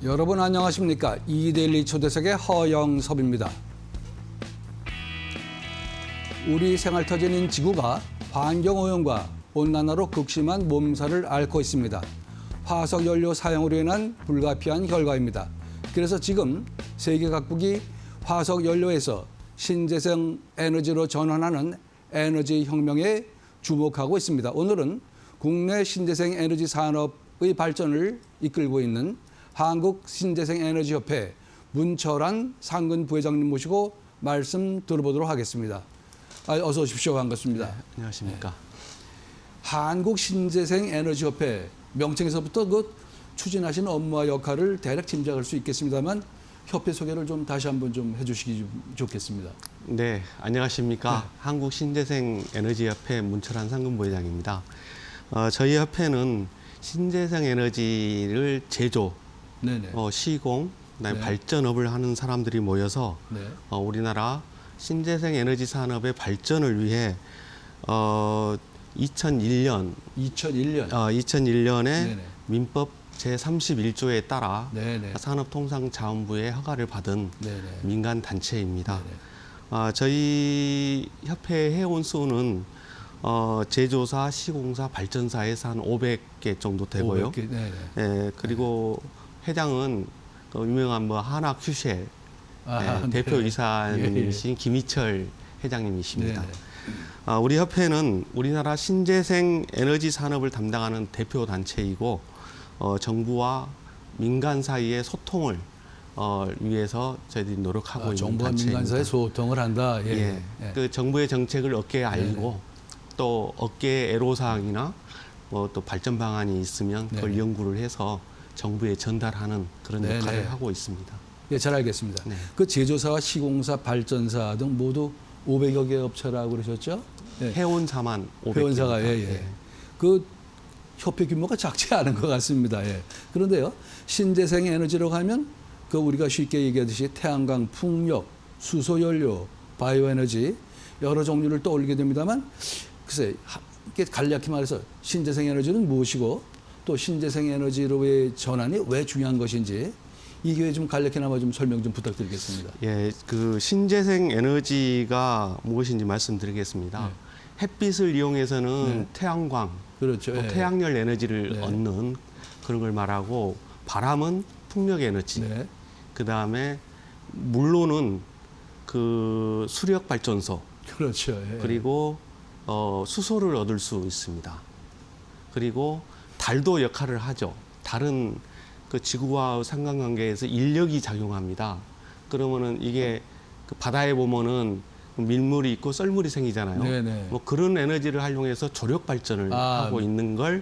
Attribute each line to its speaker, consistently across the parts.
Speaker 1: 여러분 안녕하십니까? 이데일리 초대석의 허영섭입니다. 우리 생활터전인 지구가 환경오염과 온난화로 극심한 몸살을 앓고 있습니다. 화석연료 사용으로 인한 불가피한 결과입니다. 그래서 지금 세계 각국이 화석연료에서 신재생 에너지로 전환하는 에너지 혁명에 주목하고 있습니다. 오늘은 국내 신재생 에너지 산업의 발전을 이끌고 있는 한국신재생에너지협회 문철환 상근 부회장님 모시고 말씀 들어보도록 하겠습니다. 어서 오십시오. 반갑습니다.
Speaker 2: 네, 안녕하십니까.
Speaker 1: 한국신재생에너지협회 명칭에서부터 그 추진하시는 업무와 역할을 대략 짐작할 수 있겠습니다만 협회 소개를 좀 다시 한번 좀 해주시기 좋겠습니다.
Speaker 2: 네, 안녕하십니까. 한국신재생에너지협회 문철환 상근 부회장입니다. 저희 협회는 신재생 에너지를 제조, 시공, 그다음에 발전업을 하는 사람들이 모여서 우리나라 신재생 에너지 산업의 발전을 위해 2001년에 민법 제31조에 따라 산업통상자원부의 허가를 받은 민간 단체입니다. 저희 협회 회원 수는 제조사, 시공사, 발전사 해서 한 500개 정도 되고요.
Speaker 1: 500개,
Speaker 2: 예, 그리고 회장은 유명한 한학 휴쉘 대표이사님이신 김희철 회장님이십니다. 우리 협회는 우리나라 신재생 에너지 산업을 담당하는 대표 단체이고 정부와 민간 사이의 소통을 위해서 저희들이 노력하고 있는
Speaker 1: 정부와
Speaker 2: 단체입니다.
Speaker 1: 민간 사이 소통을 한다.
Speaker 2: 그 정부의 정책을 어깨에 알고 또 어깨에 애로사항이나 또 발전 방안이 있으면 그걸 연구를 해서 정부에 전달하는 그런 역할을 하고 있습니다.
Speaker 1: 예, 잘 알겠습니다. 그 제조사와 시공사, 발전사 등 모두 500여 개 업체라고 그러셨죠?
Speaker 2: 회원사만 500개.
Speaker 1: 회원사가 그 협회 규모가 작지 않은 것 같습니다. 그런데요, 신재생 에너지로 가면 그 우리가 쉽게 얘기하듯이 태양광, 풍력, 수소연료, 바이오에너지 여러 종류를 떠올리게 됩니다만 글쎄 이렇게 간략히 말해서 신재생 에너지는 무엇이고 또 신재생 에너지로의 전환이 왜 중요한 것인지 이 기회에 좀 간략히나마 좀 설명 좀 부탁드리겠습니다.
Speaker 2: 예, 그 신재생 에너지가 무엇인지 말씀드리겠습니다. 햇빛을 이용해서는 태양광,
Speaker 1: 그렇죠.
Speaker 2: 또 태양열 에너지를 얻는 그런 걸 말하고 바람은 풍력 에너지, 그 다음에 물로는 그 수력 발전소,
Speaker 1: 그렇죠.
Speaker 2: 그리고 수소를 얻을 수 있습니다. 그리고 달도 역할을 하죠. 달은 그 지구와 상관관계에서 인력이 작용합니다. 그러면은 이게 그 바다에 보면은 밀물이 있고 썰물이 생기잖아요. 뭐 그런 에너지를 활용해서 조력 발전을 하고 있는 걸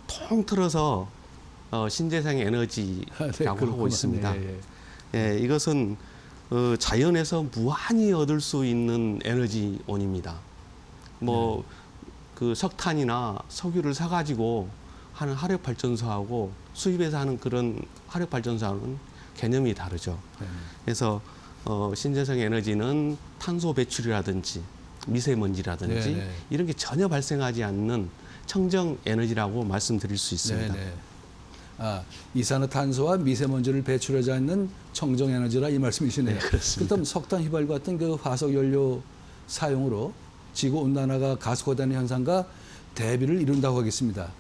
Speaker 2: 통틀어서 신재생 에너지라고 하고 있습니다. 예, 이것은 자연에서 무한히 얻을 수 있는 에너지원입니다. 뭐 그 석탄이나 석유를 사가지고 하는 화력 발전소하고 수입해서 하는 그런 화력 발전소하고는 개념이 다르죠. 그래서 신재생 에너지는 탄소 배출이라든지 미세먼지라든지 이런 게 전혀 발생하지 않는 청정 에너지라고 말씀드릴 수 있습니다.
Speaker 1: 이산화탄소와 미세먼지를 배출하지 않는 청정 에너지라 이 말씀이시네요.
Speaker 2: 그렇습니다.
Speaker 1: 그럼 석탄 휘발 같은 그 화석 연료 사용으로 지구 온난화가 가속화되는 현상과 대비를 이룬다고 하겠습니다.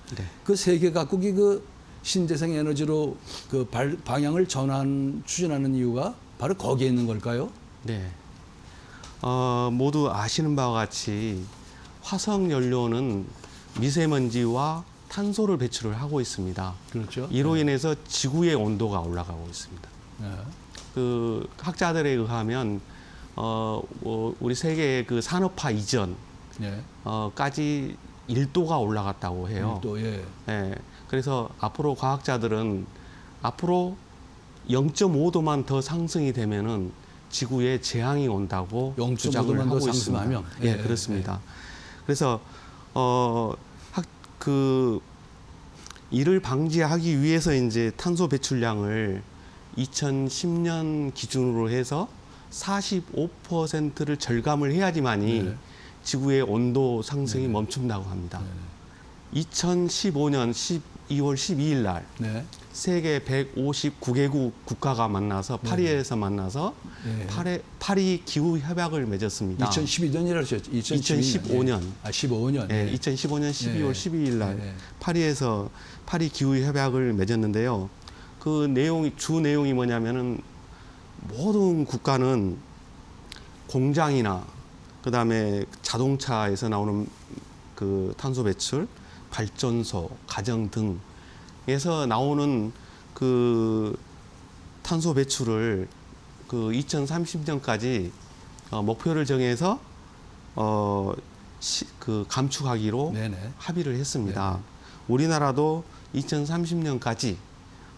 Speaker 1: 그 세계 각국이 그 신재생 에너지로 그 방향을 추진하는 이유가 바로 거기에 있는 걸까요?
Speaker 2: 네. 모두 아시는 바와 같이 화석 연료는 미세먼지와 탄소를 배출을 하고 있습니다.
Speaker 1: 그렇죠.
Speaker 2: 이로 인해서 지구의 온도가 올라가고 있습니다. 그 학자들에 의하면 우리 세계의 그 산업화 이전 까지 1도가 올라갔다고 해요.
Speaker 1: 1도,
Speaker 2: 그래서 앞으로 과학자들은 앞으로 0.5도만 더 상승이 되면은 지구에 재앙이 온다고 주장을 하고 있습니다. 그렇습니다. 그래서 이를 방지하기 위해서 이제 탄소 배출량을 2010년 기준으로 해서 45%를 절감을 해야지만이 지구의 온도 상승이 멈춘다고 합니다. 2015년 12월 12일 날 세계 159개국 국가가 만나서 파리에서 만나서
Speaker 1: 네.
Speaker 2: 파리 기후 협약을 맺었습니다.
Speaker 1: 2012년이라고 하셨죠.
Speaker 2: 2015년.
Speaker 1: 아, 15년.
Speaker 2: 네, 2015년 12월 12일 날
Speaker 1: 네.
Speaker 2: 파리에서 파리 기후 협약을 맺었는데요. 그 주 내용이 뭐냐면은 모든 국가는 공장이나 그다음에 자동차에서 나오는 그 탄소 배출, 발전소, 가정 등에서 나오는 그 탄소 배출을 그 2030년까지 목표를 정해서 그 감축하기로
Speaker 1: 네네.
Speaker 2: 합의를 했습니다. 우리나라도 2030년까지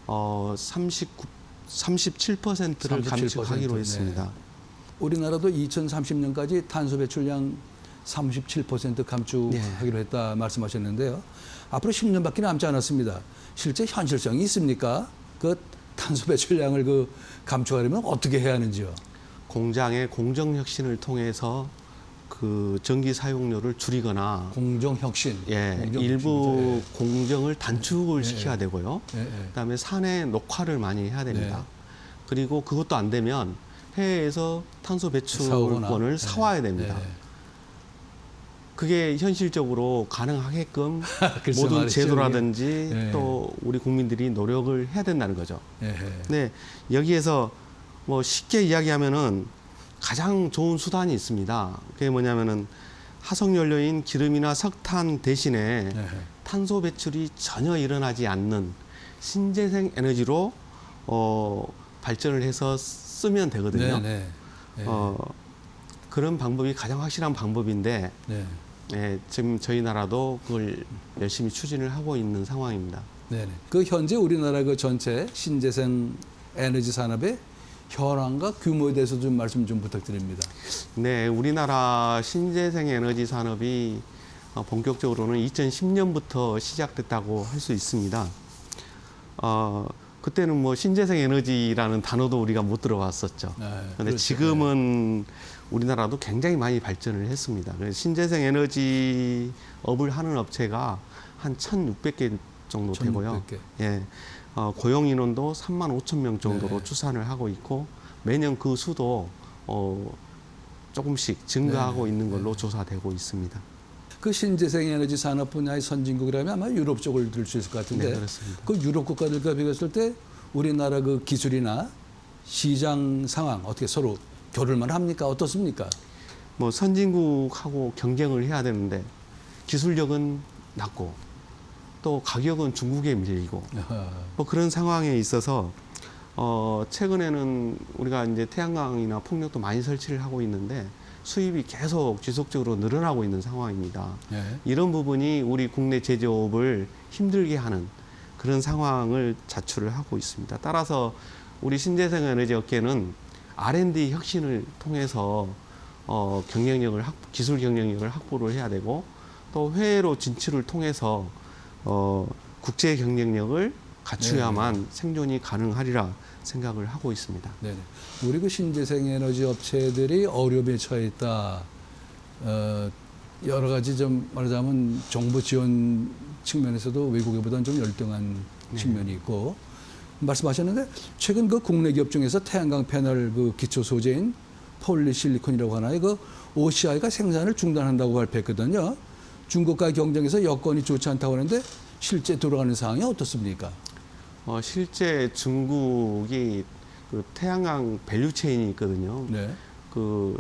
Speaker 2: 37%를 감축하기로 했습니다.
Speaker 1: 네. 우리나라도 2030년까지 탄소 배출량 37% 감축하기로 했다 말씀하셨는데요. 앞으로 10년밖에 남지 않았습니다. 실제 현실성이 있습니까? 그 탄소 배출량을 그 감축하려면 어떻게 해야 하는지요?
Speaker 2: 공장의 공정 혁신을 통해서 그 전기 사용료를 줄이거나
Speaker 1: 공정 혁신.
Speaker 2: 일부 공정을 단축을 시켜야 되고요.
Speaker 1: 예.
Speaker 2: 그다음에 산의 녹화를 많이 해야 됩니다.
Speaker 1: 네.
Speaker 2: 그리고 그것도 안 되면 해외에서 탄소 배출권을 사와야 됩니다.
Speaker 1: 네.
Speaker 2: 그게 현실적으로 가능하게끔
Speaker 1: 글쎄
Speaker 2: 모든
Speaker 1: 말이죠,
Speaker 2: 제도라든지
Speaker 1: 네.
Speaker 2: 또 우리 국민들이 노력을 해야 된다는 거죠.
Speaker 1: 예.
Speaker 2: 네, 여기에서 뭐 쉽게 이야기하면은 가장 좋은 수단이 있습니다. 그게 뭐냐면은 화석 연료인 기름이나 석탄 대신에
Speaker 1: 예.
Speaker 2: 탄소 배출이 전혀 일어나지 않는 신재생 에너지로 발전을 해서 쓰면 되거든요.
Speaker 1: 네. 예.
Speaker 2: 그런 방법이 가장 확실한 방법인데
Speaker 1: 네.
Speaker 2: 지금 저희 나라도 그걸 열심히 추진을 하고 있는 상황입니다.
Speaker 1: 네. 그 현재 우리나라 그 전체 신재생 에너지 산업의 현황과 규모에 대해서 좀 말씀 좀 부탁드립니다.
Speaker 2: 네, 우리나라 신재생 에너지 산업이 본격적으로는 2010년부터 시작됐다고 할 수 있습니다. 그때는 뭐 신재생 에너지라는 단어도 우리가 못 들어봤었죠. 그런데
Speaker 1: 그렇죠.
Speaker 2: 지금은 우리나라도 굉장히 많이 발전을 했습니다. 그래서 신재생 에너지 업을 하는 업체가 한 1,600개 정도 되고요.
Speaker 1: 1,600개.
Speaker 2: 예, 고용 인원도 35,000명 정도로
Speaker 1: 네.
Speaker 2: 추산을 하고 있고 매년 그 수도 조금씩 증가하고 있는 걸로 조사되고 있습니다.
Speaker 1: 그 신재생 에너지 산업 분야의 선진국이라면 아마 유럽 쪽을 들 수 있을 것 같은데,
Speaker 2: 네, 그렇습니다.
Speaker 1: 그 유럽 국가들과 비교했을 때 우리나라 그 기술이나 시장 상황 어떻게 서로 교류만 합니까? 어떻습니까?
Speaker 2: 뭐 선진국하고 경쟁을 해야 되는데 기술력은 낮고 또 가격은 중국에 밀리고 뭐 그런 상황에 있어서 최근에는 우리가 이제 태양광이나 풍력도 많이 설치를 하고 있는데 수입이 계속 지속적으로 늘어나고 있는 상황입니다.
Speaker 1: 네.
Speaker 2: 이런 부분이 우리 국내 제조업을 힘들게 하는 그런 상황을 자초를 하고 있습니다. 따라서 우리 신재생 에너지 업계는 R&D 혁신을 통해서 기술 경쟁력을 확보를 해야 되고 또 해외로 진출을 통해서 국제 경쟁력을 갖추어야만 생존이 가능하리라 생각을 하고 있습니다.
Speaker 1: 네. 우리 그 신재생 에너지 업체들이 어려움에 처해 있다. 여러 가지 좀 말하자면 정부 지원 측면에서도 외국에보다는 좀 열등한 측면이 있고, 말씀하셨는데 최근 그 국내 기업 중에서 태양광 패널 그 기초 소재인 폴리실리콘이라고 하나의 그 OCI가 생산을 중단한다고 발표했거든요. 중국과의 경쟁에서 여건이 좋지 않다고 하는데 실제 돌아가는 상황이 어떻습니까?
Speaker 2: 실제 중국이 그 태양광 밸류체인이 있거든요.
Speaker 1: 네.
Speaker 2: 그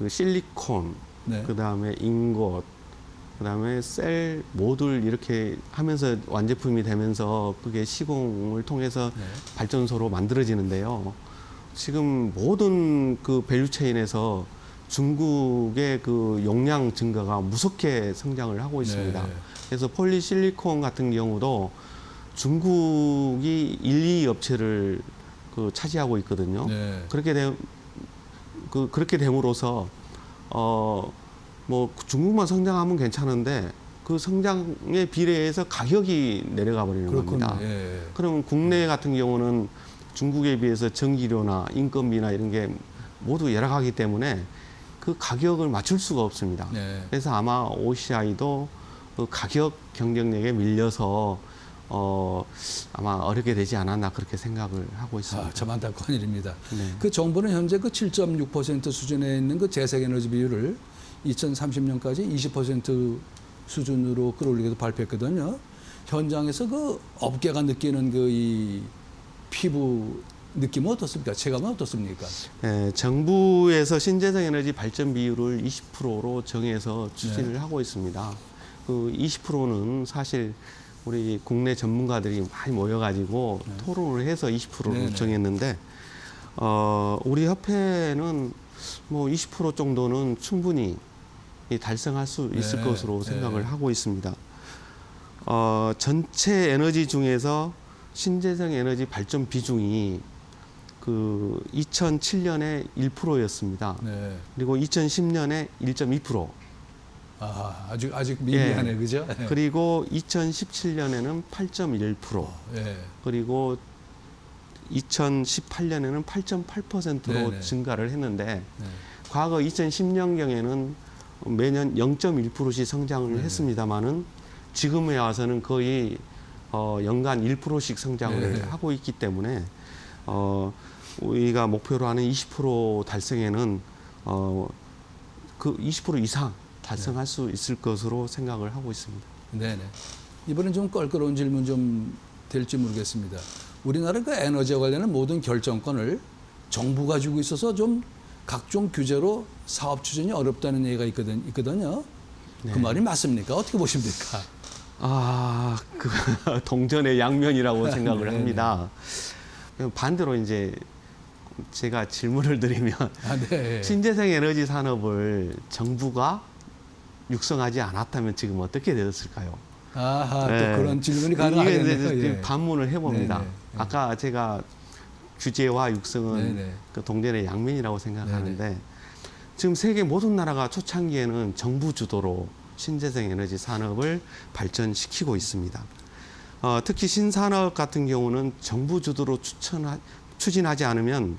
Speaker 2: 실리콘,
Speaker 1: 네.
Speaker 2: 그다음에 인got, 그다음에 셀, 모듈 이렇게 하면서 완제품이 되면서 그게 시공을 통해서
Speaker 1: 네.
Speaker 2: 발전소로 만들어지는데요. 지금 모든 그 밸류체인에서 중국의 그 용량 증가가 무섭게 성장을 하고 있습니다.
Speaker 1: 네.
Speaker 2: 그래서 폴리실리콘 같은 경우도 중국이 1, 2 업체를 그 차지하고 있거든요.
Speaker 1: 네.
Speaker 2: 그렇게 됨으로써 뭐 중국만 성장하면 괜찮은데 그 성장에 비례해서 가격이 내려가 버리는 겁니다.
Speaker 1: 예.
Speaker 2: 그러면 국내 같은 경우는 중국에 비해서 전기료나 인건비나 이런 게 모두 열악하기 때문에 그 가격을 맞출 수가 없습니다.
Speaker 1: 네.
Speaker 2: 그래서 아마 OCI도 그 가격 경쟁력에 밀려서 아마 어렵게 되지 않았나 그렇게 생각을 하고 있습니다.
Speaker 1: 참 안타까운 일입니다.
Speaker 2: 네.
Speaker 1: 그 정부는 현재 그 7.6% 수준에 있는 그 재생에너지 비율을 2030년까지 20% 수준으로 끌어올리기도 발표했거든요. 현장에서 그 업계가 느끼는 그 이 피부 느낌은 어떻습니까? 체감은 어떻습니까?
Speaker 2: 네, 정부에서 신재생 에너지 발전 비율을 20%로 정해서 추진을 하고 있습니다. 그 20%는 사실 우리 국내 전문가들이 많이 모여가지고 토론을 해서 20%로
Speaker 1: 네네.
Speaker 2: 정했는데, 우리 협회는 뭐 20% 정도는 충분히 달성할 수 있을
Speaker 1: 네.
Speaker 2: 것으로
Speaker 1: 네.
Speaker 2: 생각을 하고 있습니다. 전체 에너지 중에서 신재생 에너지 발전 비중이 그 2007년에 1%였습니다.
Speaker 1: 네.
Speaker 2: 그리고 2010년에 1.2%.
Speaker 1: 아직 미미하네, 그죠? 네.
Speaker 2: 그리고 2017년에는 8.1%.
Speaker 1: 예.
Speaker 2: 그리고 2018년에는 8.8%로
Speaker 1: 네네.
Speaker 2: 증가를 했는데,
Speaker 1: 네.
Speaker 2: 과거 2010년경에는 매년 0.1%씩 성장을 했습니다만은 지금에 와서는 거의 연간 1%씩 성장을
Speaker 1: 네.
Speaker 2: 하고 있기 때문에 우리가 목표로 하는 20% 달성에는 그 20% 이상 달성할 수 있을 것으로 생각을 하고 있습니다.
Speaker 1: 네네. 이번엔 좀 껄끄러운 질문 좀 될지 모르겠습니다. 우리나라 그 에너지와 관련한 모든 결정권을 정부가 쥐고 있어서 좀 각종 규제로 사업 추진이 어렵다는 얘기가 있거든요.
Speaker 2: 네.
Speaker 1: 그 말이 맞습니까? 어떻게 보십니까?
Speaker 2: 그 동전의 양면이라고 생각을
Speaker 1: 네네.
Speaker 2: 합니다. 반대로 이제 제가 질문을 드리면
Speaker 1: 네.
Speaker 2: 신재생 에너지 산업을 정부가 육성하지 않았다면 지금 어떻게 되었을까요?
Speaker 1: 또
Speaker 2: 네.
Speaker 1: 그런 질문이
Speaker 2: 이게
Speaker 1: 가능하겠네요.
Speaker 2: 이제
Speaker 1: 예.
Speaker 2: 반문을 해봅니다.
Speaker 1: 네네.
Speaker 2: 아까 제가 규제와 육성은
Speaker 1: 네네.
Speaker 2: 그 동전의 양면이라고 생각하는데, 지금 세계 모든 나라가 초창기에는 정부 주도로 신재생 에너지 산업을 발전시키고 있습니다. 특히 신산업 같은 경우는 정부 주도로 추진하지 않으면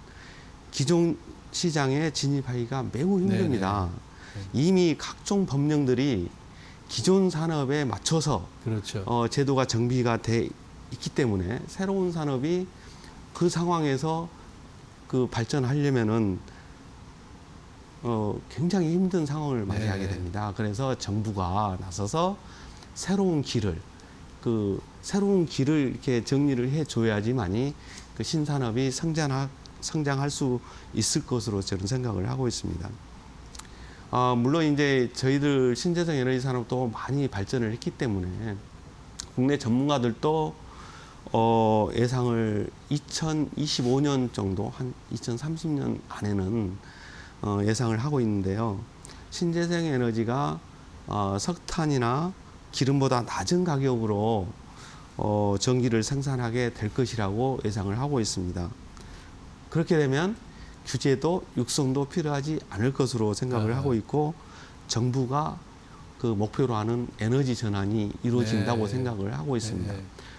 Speaker 2: 기존 시장에 진입하기가 매우 힘듭니다. 이미 각종 법령들이 기존 산업에 맞춰서
Speaker 1: 그렇죠.
Speaker 2: 제도가 정비가 돼 있기 때문에 새로운 산업이 그 상황에서 그 발전하려면은 굉장히 힘든 상황을 맞이하게 됩니다. 그래서 정부가 나서서 새로운 길을 이렇게 정리를 해줘야지만이 그 신산업이 성장할 수 있을 것으로 저는 생각을 하고 있습니다. 물론 이제 저희들 신재생 에너지 산업도 많이 발전을 했기 때문에 국내 전문가들도 예상을 2025년 정도, 한 2030년 안에는 예상을 하고 있는데요. 신재생 에너지가 석탄이나 기름보다 낮은 가격으로 전기를 생산하게 될 것이라고 예상을 하고 있습니다. 그렇게 되면 규제도 육성도 필요하지 않을 것으로 생각을 하고 있고, 정부가 그 목표로 하는 에너지 전환이 이루어진다고 생각을 하고 있습니다.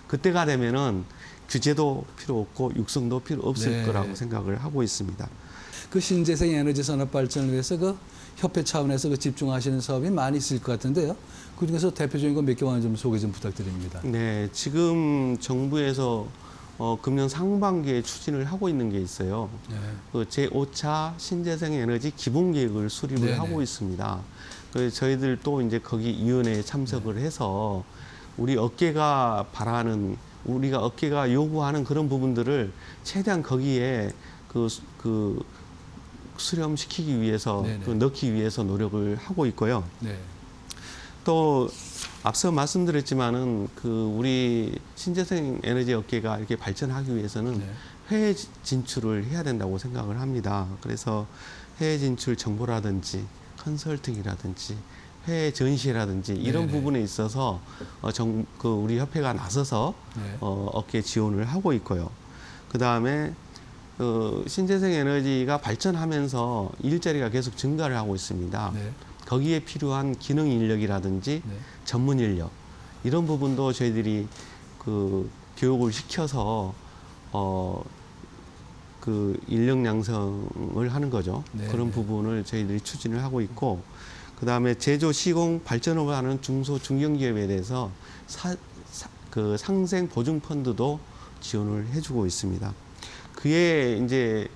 Speaker 2: 그때가 되면은 규제도 필요 없고 육성도 필요 없을 거라고 생각을 하고 있습니다.
Speaker 1: 그 신재생 에너지 산업 발전을 위해서 그 협회 차원에서 그 집중하시는 사업이 많이 있을 것 같은데요. 그 중에서 대표적인 거 몇 개만 좀 소개 좀 부탁드립니다.
Speaker 2: 네, 지금 정부에서 금년 상반기에 추진을 하고 있는 게 있어요. 그 제5차 신재생 에너지 기본 계획을 수립을 하고 있습니다. 그래서 저희들 또 이제 거기 위원회에 참석을 해서 우리가 어깨가 요구하는 그런 부분들을 최대한 거기에 수렴시키기 위해서 넣기 위해서 노력을 하고 있고요. 또 앞서 말씀드렸지만은 우리 신재생 에너지 업계가 이렇게 발전하기 위해서는 해외 진출을 해야 된다고 생각을 합니다. 그래서 해외 진출 정보라든지 컨설팅이라든지 해외 전시라든지 이런 부분에 있어서 우리 협회가 나서서 업계 지원을 하고 있고요. 그 다음에 신재생 에너지가 발전하면서 일자리가 계속 증가를 하고 있습니다. 거기에 필요한 기능 인력이라든지 전문 인력 이런 부분도 저희들이 교육을 시켜서 인력 양성을 하는 거죠. 그런 부분을 저희들이 추진을 하고 있고, 그 다음에 제조, 시공, 발전을 하는 중소, 중견기업에 대해서 그 상생 보증 펀드도 지원을 해주고 있습니다. 그에 이제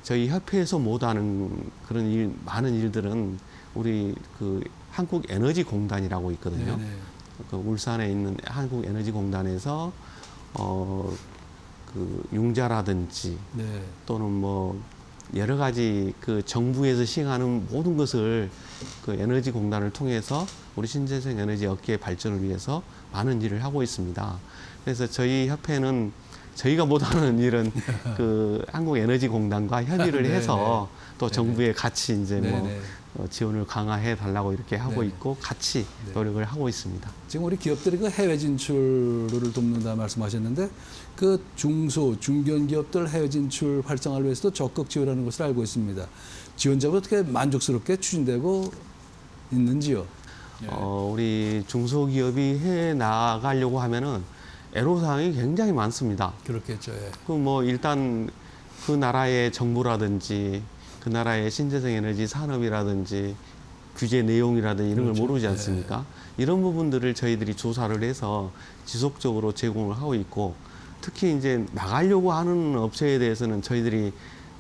Speaker 2: 저희 협회에서 못하는 그런 많은 일들은 우리 그 한국에너지공단이라고 있거든요.
Speaker 1: 네네.
Speaker 2: 그 울산에 있는 한국에너지공단에서 그 융자라든지
Speaker 1: 네.
Speaker 2: 또는 뭐 여러 가지 그 정부에서 시행하는 모든 것을 그 에너지공단을 통해서 우리 신재생 에너지 업계의 발전을 위해서 많은 일을 하고 있습니다. 그래서 저희 협회는 저희가 못하는 일은 그 한국에너지공단과 협의를
Speaker 1: 네네.
Speaker 2: 해서 또
Speaker 1: 네네.
Speaker 2: 정부에 같이 이제 뭐
Speaker 1: 네네.
Speaker 2: 지원을 강화해 달라고 이렇게 하고
Speaker 1: 네네.
Speaker 2: 있고 같이
Speaker 1: 네.
Speaker 2: 노력을 하고 있습니다.
Speaker 1: 지금 우리 기업들이 그 해외 진출을 돕는다 말씀하셨는데 그 중소 중견 기업들 해외 진출 활성화를 위해서도 적극 지원하는 것을 알고 있습니다. 지원자가 어떻게 만족스럽게 추진되고 있는지요? 예.
Speaker 2: 우리 중소기업이 해 나가려고 하면은 애로사항이 굉장히 많습니다.
Speaker 1: 그렇겠죠. 예.
Speaker 2: 그 뭐 일단 그 나라의 정부라든지 그 나라의 신재생 에너지 산업이라든지 규제 내용이라든지 이런
Speaker 1: 그렇죠.
Speaker 2: 걸 모르지 않습니까? 이런 부분들을 저희들이 조사를 해서 지속적으로 제공을 하고 있고 특히 이제 나가려고 하는 업체에 대해서는 저희들이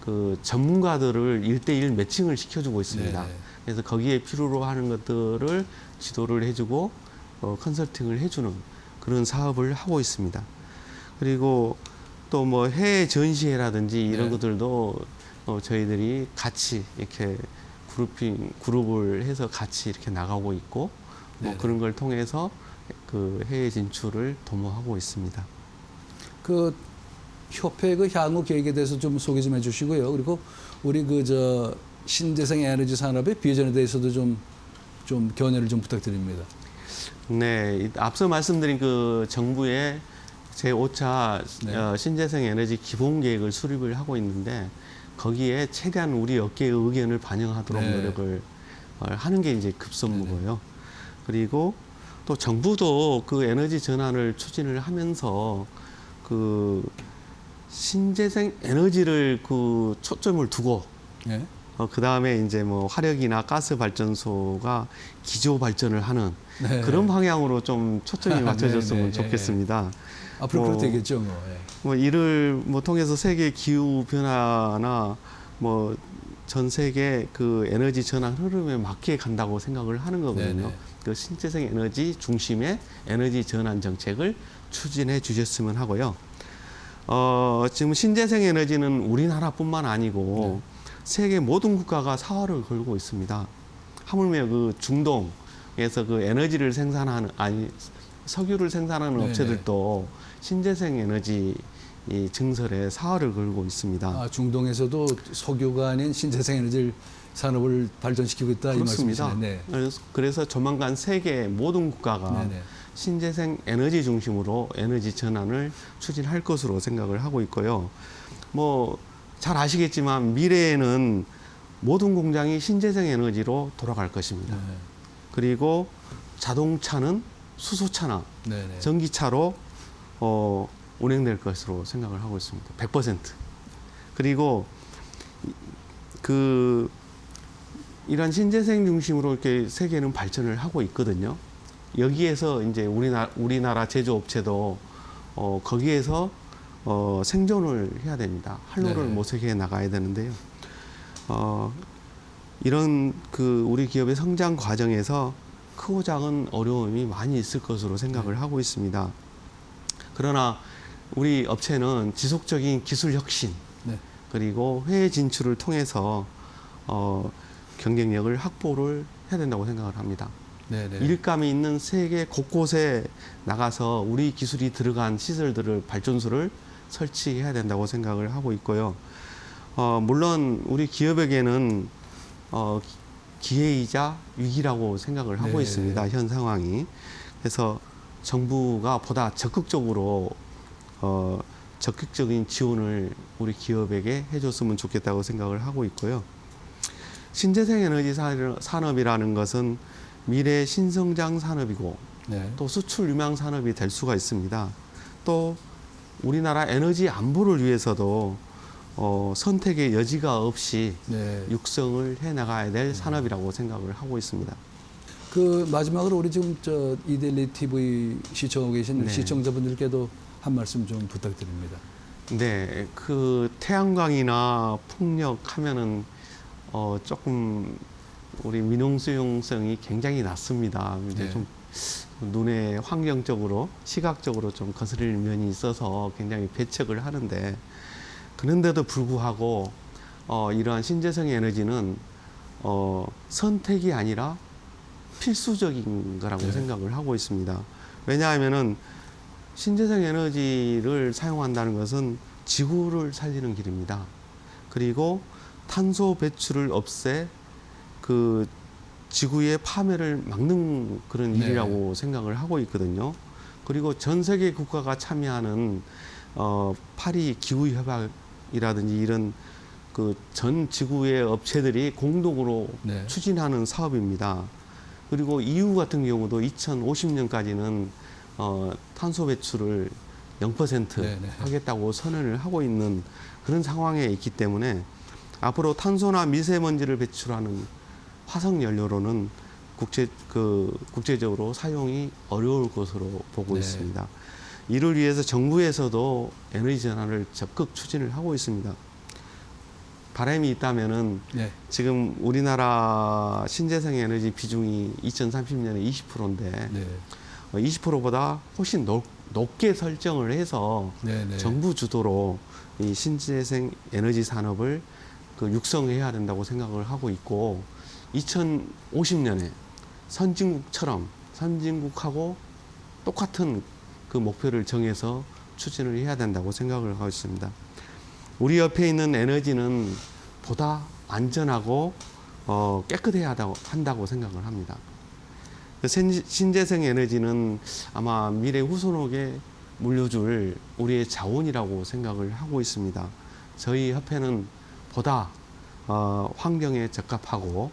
Speaker 2: 그 전문가들을 1대1 매칭을 시켜주고 있습니다.
Speaker 1: 네네.
Speaker 2: 그래서 거기에 필요로 하는 것들을 지도를 해주고 컨설팅을 해주는 그런 사업을 하고 있습니다. 그리고 또 뭐 해외 전시회라든지 이런
Speaker 1: 네.
Speaker 2: 것들도 저희들이 같이 이렇게 그룹을 해서 같이 이렇게 나가고 있고 뭐
Speaker 1: 네네.
Speaker 2: 그런 걸 통해서 그 해외 진출을 도모하고 있습니다.
Speaker 1: 그 협회 그 향후 계획에 대해서 좀 소개 좀 해주시고요. 그리고 우리 그 저 신재생 에너지 산업의 비전에 대해서도 좀 견해를 좀 부탁드립니다.
Speaker 2: 네, 앞서 말씀드린 그 정부의 제5차
Speaker 1: 네.
Speaker 2: 신재생 에너지 기본 계획을 수립을 하고 있는데 거기에 최대한 우리 업계의 의견을 반영하도록
Speaker 1: 네.
Speaker 2: 노력을 하는 게 이제 급선무고요. 그리고 또 정부도 그 에너지 전환을 추진을 하면서 그 신재생 에너지를 그 초점을 두고
Speaker 1: 예.
Speaker 2: 그 다음에 이제 뭐 화력이나 가스 발전소가 기조 발전을 하는
Speaker 1: 네.
Speaker 2: 그런 방향으로 좀 초점이 맞춰졌으면
Speaker 1: 네, 네,
Speaker 2: 좋겠습니다.
Speaker 1: 앞으로
Speaker 2: 뭐,
Speaker 1: 그렇게 되겠죠. 뭐. 예.
Speaker 2: 뭐 이를 뭐 통해서 세계 기후 변화나 뭐 전 세계 그 에너지 전환 흐름에 맞게 간다고 생각을 하는 거거든요.
Speaker 1: 네네.
Speaker 2: 그 신재생 에너지 중심의 에너지 전환 정책을 추진해 주셨으면 하고요. 지금 신재생 에너지는 우리나라뿐만 아니고 세계 모든 국가가 사활을 걸고 있습니다. 하물며 그 중동에서 그 에너지를 생산하는 석유를 생산하는
Speaker 1: 네네.
Speaker 2: 업체들도 신재생 에너지 이 증설에 사활을 걸고 있습니다.
Speaker 1: 아, 중동에서도 석유가 아닌 신재생 에너지 산업을 발전시키고 있다 이
Speaker 2: 그렇습니다.
Speaker 1: 말씀이시네. 네.
Speaker 2: 그래서 조만간 세계 모든 국가가
Speaker 1: 네네.
Speaker 2: 신재생 에너지 중심으로 에너지 전환을 추진할 것으로 생각을 하고 있고요. 뭐 잘 아시겠지만 미래에는 모든 공장이 신재생 에너지로 돌아갈 것입니다.
Speaker 1: 네.
Speaker 2: 그리고 자동차는 수소차나
Speaker 1: 네네.
Speaker 2: 전기차로 운행될 것으로 생각을 하고 있습니다. 100%. 그리고 그 이런 신재생 중심으로 이렇게 세계는 발전을 하고 있거든요. 여기에서 이제 우리나라 제조업체도 거기에서 생존을 해야 됩니다. 활로를
Speaker 1: 네.
Speaker 2: 모색해 나가야 되는데요. 이런 그 우리 기업의 성장 과정에서 크고 작은 어려움이 많이 있을 것으로 생각을 하고 있습니다. 그러나 우리 업체는 지속적인 기술 혁신
Speaker 1: 네.
Speaker 2: 그리고 해외 진출을 통해서 경쟁력을 확보를 해야 된다고 생각을 합니다.
Speaker 1: 네네.
Speaker 2: 일감이 있는 세계 곳곳에 나가서 우리 기술이 들어간 시설들을 발전소를 설치해야 된다고 생각을 하고 있고요. 물론 우리 기업에게는 기회이자 위기라고 생각을 하고
Speaker 1: 네.
Speaker 2: 있습니다. 현 상황이. 그래서 정부가 보다 적극적으로 적극적인 지원을 우리 기업에게 해줬으면 좋겠다고 생각을 하고 있고요. 신재생 에너지 산업이라는 것은 미래 신성장 산업이고
Speaker 1: 네.
Speaker 2: 또 수출 유망 산업이 될 수가 있습니다. 또 우리나라 에너지 안보를 위해서도 선택의 여지가 없이
Speaker 1: 네.
Speaker 2: 육성을 해 나가야 될 산업이라고 생각을 하고 있습니다.
Speaker 1: 그 마지막으로 우리 지금 저 이데일리 TV 시청하고 계신
Speaker 2: 네.
Speaker 1: 시청자분들께도 한 말씀 좀 부탁드립니다.
Speaker 2: 네, 그 태양광이나 풍력 하면은 조금 우리 민용 수용성이 굉장히 낮습니다. 이제
Speaker 1: 네.
Speaker 2: 좀 눈에 환경적으로 시각적으로 좀 거스릴 면이 있어서 굉장히 배척을 하는데, 그런데도 불구하고 이러한 신재생 에너지는 선택이 아니라 필수적인 거라고
Speaker 1: 네.
Speaker 2: 생각을 하고 있습니다. 왜냐하면은 신재생 에너지를 사용한다는 것은 지구를 살리는 길입니다. 그리고 탄소 배출을 없애 그 지구의 파멸을 막는 그런
Speaker 1: 네.
Speaker 2: 일이라고 생각을 하고 있거든요. 그리고 전 세계 국가가 참여하는 파리 기후 협약이라든지 이런 그 전 지구의 업체들이 공동으로
Speaker 1: 네.
Speaker 2: 추진하는 사업입니다. 그리고 EU 같은 경우도 2050년까지는 탄소 배출을 0%
Speaker 1: 네, 네.
Speaker 2: 하겠다고 선언을 하고 있는 그런 상황에 있기 때문에 앞으로 탄소나 미세먼지를 배출하는 화석 연료로는 국제적으로 사용이 어려울 것으로 보고
Speaker 1: 네.
Speaker 2: 있습니다. 이를 위해서 정부에서도 에너지 전환을 적극 추진을 하고 있습니다. 바람이 있다면은
Speaker 1: 네.
Speaker 2: 지금 우리나라 신재생 에너지 비중이 2030년에 20%인데
Speaker 1: 네.
Speaker 2: 20%보다 훨씬 높게 설정을 해서
Speaker 1: 네. 네.
Speaker 2: 정부 주도로 이 신재생 에너지 산업을 육성해야 된다고 생각을 하고 있고, 2050년에 선진국하고 똑같은 그 목표를 정해서 추진을 해야 된다고 생각을 하고 있습니다. 우리 옆에 있는 에너지는 보다 안전하고 깨끗해야 한다고 생각을 합니다. 신재생 에너지는 아마 미래 후손에게 물려줄 우리의 자원이라고 생각을 하고 있습니다. 저희 협회는 보다 환경에 적합하고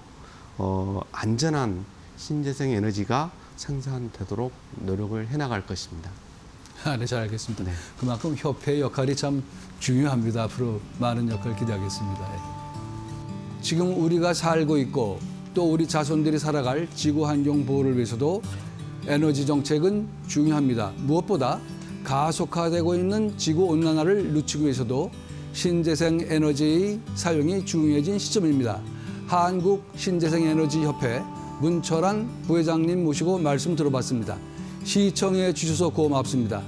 Speaker 2: 안전한 신재생 에너지가 생산되도록 노력을 해나갈 것입니다.
Speaker 1: 네, 잘 알겠습니다.
Speaker 2: 네.
Speaker 1: 그만큼 협회의 역할이 참 중요합니다. 앞으로 많은 역할 기대하겠습니다. 예. 지금 우리가 살고 있고 또 우리 자손들이 살아갈 지구 환경 보호를 위해서도 에너지 정책은 중요합니다. 무엇보다 가속화되고 있는 지구 온난화를 늦추기 위해서도 신재생 에너지의 사용이 중요해진 시점입니다. 한국 신재생 에너지 협회 문철환 부회장님 모시고 말씀 들어봤습니다. 시청해 주셔서 고맙습니다.